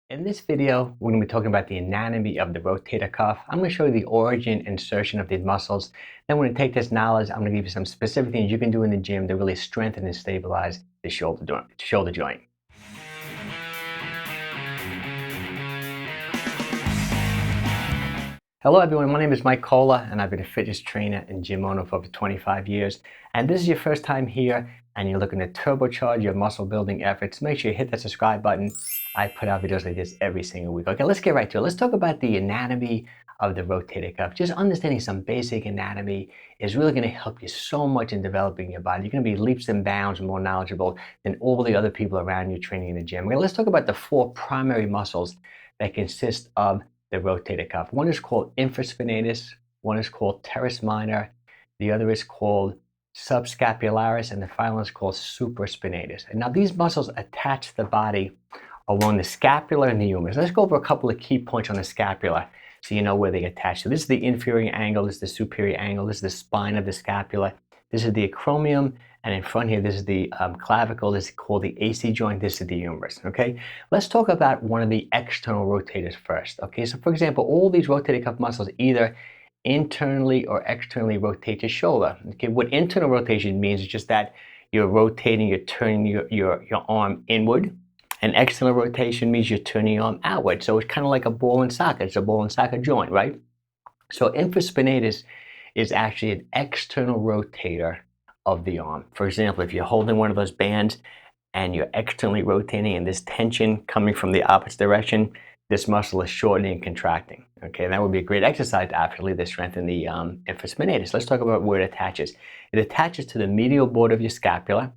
In this video, we're going to be talking about the anatomy of the rotator cuff. I'm going to show you the origin and insertion of these muscles. Then we're going to take this knowledge, I'm going to give you some specific things you can do in the gym to really strengthen and stabilize the shoulder joint. Hello everyone, my name is 𝘾𝙊𝘾𝙃𝙄𝙉𝙂 and I've been a fitness trainer and gym owner for over 25 years. And this is your first time here and you're looking to turbocharge your muscle building efforts. Make sure you hit that subscribe button. I put out videos like this every single week. Okay, let's get right to it. Let's talk about the anatomy of the rotator cuff. Just understanding some basic anatomy is really going to help you so much in developing your body. You're going to be leaps and bounds more knowledgeable than all the other people around you training in the gym. Okay, let's talk about the four primary muscles that consist of the rotator cuff. One is called Infraspinatus, one is called Teres Minor, the other is called Subscapularis, and the final one is called Supraspinatus. And now these muscles attach the body along the scapula and the humerus. Let's go over a couple of key points on the scapula so you know where they attach. So this is the inferior angle, this is the superior angle, this is the spine of the scapula, this is the acromion, and in front here, this is the clavicle. This is called the AC joint. This is the humerus, okay? Let's talk about one of the external rotators first, okay? So for example, all these rotator cuff muscles either internally or externally rotate your shoulder, okay? What internal rotation means is just that you're rotating, you're turning your arm inward, and external rotation means you're turning your arm outward. So it's kind of like a ball and socket. It's a ball and socket joint, right? So infraspinatus is actually an external rotator of the arm. For example, if you're holding one of those bands and you're externally rotating and there's tension coming from the opposite direction, this muscle is shortening and contracting. Okay, and that would be a great exercise actually to strengthen the infraspinatus. Let's talk about where it attaches. It attaches to the medial border of your scapula.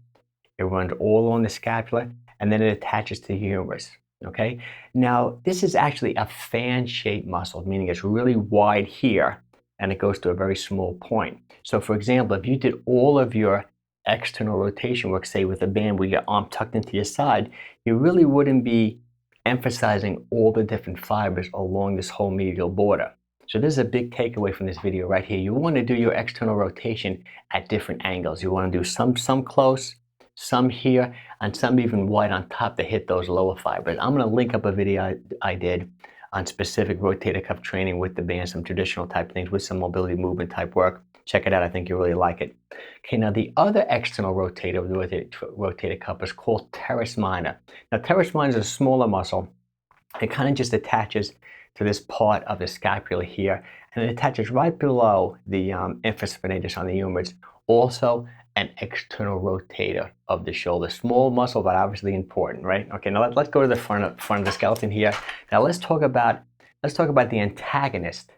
It runs all along the scapula, and then it attaches to the humerus. Okay, now this is actually a fan-shaped muscle, meaning it's really wide here and it goes to a very small point. So for example, if you did all of your external rotation work, say with a band with your arm tucked into your side, you really wouldn't be emphasizing all the different fibers along this whole medial border. So this is a big takeaway from this video right here. You want to do your external rotation at different angles. You want to do some close, some here, and some even wide on top to hit those lower fibers. I'm going to link up a video I did on specific rotator cuff training with the band, some traditional type things with some mobility movement type work. Check it out, I think you'll really like it. Okay, now the other external rotator of the rotator cuff is called Teres Minor. Now Teres Minor is a smaller muscle. It kind of just attaches to this part of the scapula here, and it attaches right below the infraspinatus on the humerus. Also an external rotator of the shoulder. Small muscle, but obviously important, right? Okay, now let's go to the front of the skeleton here. Now let's talk about the antagonist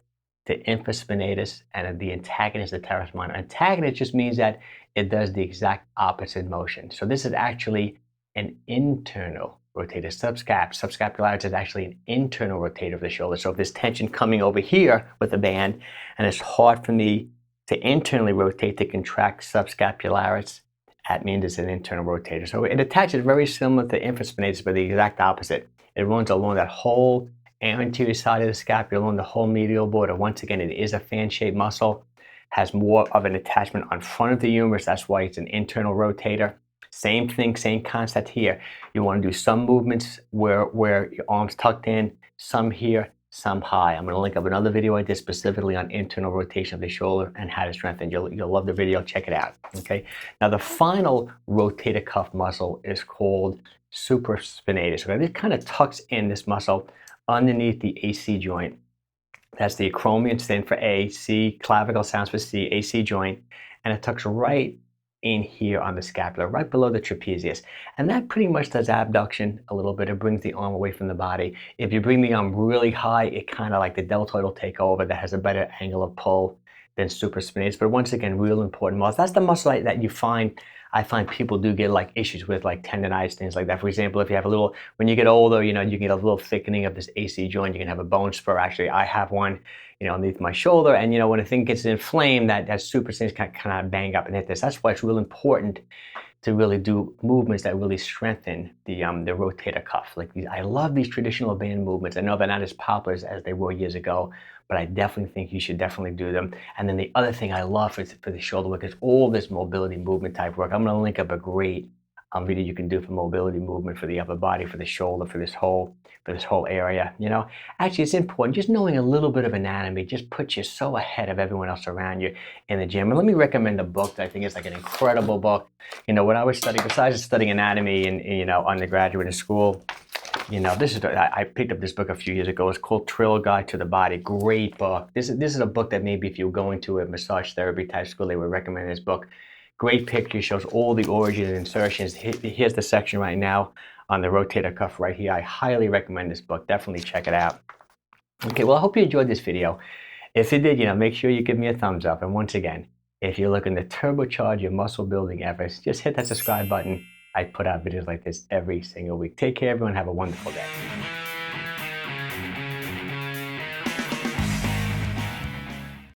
to infraspinatus and the antagonist to Teres Minor. Antagonist just means that it does the exact opposite motion. So this is actually an internal rotator. Subscapularis is actually an internal rotator of the shoulder. So if there's tension coming over here with the band and it's hard for me to internally rotate to contract subscapularis, that means it's an internal rotator. So it attaches very similar to infraspinatus, but the exact opposite. It runs along that whole anterior side of the scapula, along the whole medial border. Once again, it is a fan-shaped muscle, has more of an attachment on front of the humerus. That's why it's an internal rotator. Same thing, same concept here. You want to do some movements where your arm's tucked in, some here, some high. I'm going to link up another video I did specifically on internal rotation of the shoulder and how to strengthen. You'll love the video. Check it out. Okay. Now the final rotator cuff muscle is called supraspinatus. Okay, this kind of tucks in this muscle underneath the AC joint. That's the acromion, stands for A. C, clavicle sounds for C, AC joint, and it tucks right in here on the scapula, right below the trapezius. And that pretty much does abduction a little bit. It brings the arm away from the body. If you bring the arm really high, it kind of like the deltoid will take over. That has a better angle of pull than supraspinatus. But once again, real important muscle. That's the muscle that I find people do get like issues with, like tendonitis, things like that. For example, if you have when you get older, you can get a little thickening of this AC joint. You can have a bone spur. Actually, I have one, underneath my shoulder. And, when a thing gets inflamed, that supraspinatus can kind of bang up and hit this. That's why it's real important to really do movements that really strengthen the rotator cuff. Like I love these traditional band movements. I know they're not as popular as they were years ago, but I definitely think you should definitely do them. And then the other thing I love for the shoulder work is all this mobility movement type work. I'm going to link up a great video you can do for mobility movement, for the upper body, for the shoulder, for this whole area. You know, actually, it's important. Just knowing a little bit of anatomy just puts you so ahead of everyone else around you in the gym. And let me recommend a book that I think is like an incredible book. You know, when I was studying, besides studying anatomy in undergraduate in school, you know, I picked up this book a few years ago. It's called 𝘾𝙊𝙼𝙃𝙄𝙉𝙂 to the Body. Great book. This is a book that maybe if you're going to a massage therapy type school, they would recommend this book. Great picture, shows all the origin and insertions. Here's the section right now on the rotator cuff right here. I highly recommend this book. Definitely check it out. Okay, well, I hope you enjoyed this video. If you did, you know, make sure you give me a thumbs up. And once again, if you're looking to turbocharge your muscle building efforts, just hit that subscribe button. I put out videos like this every single week. Take care, everyone. Have a wonderful day.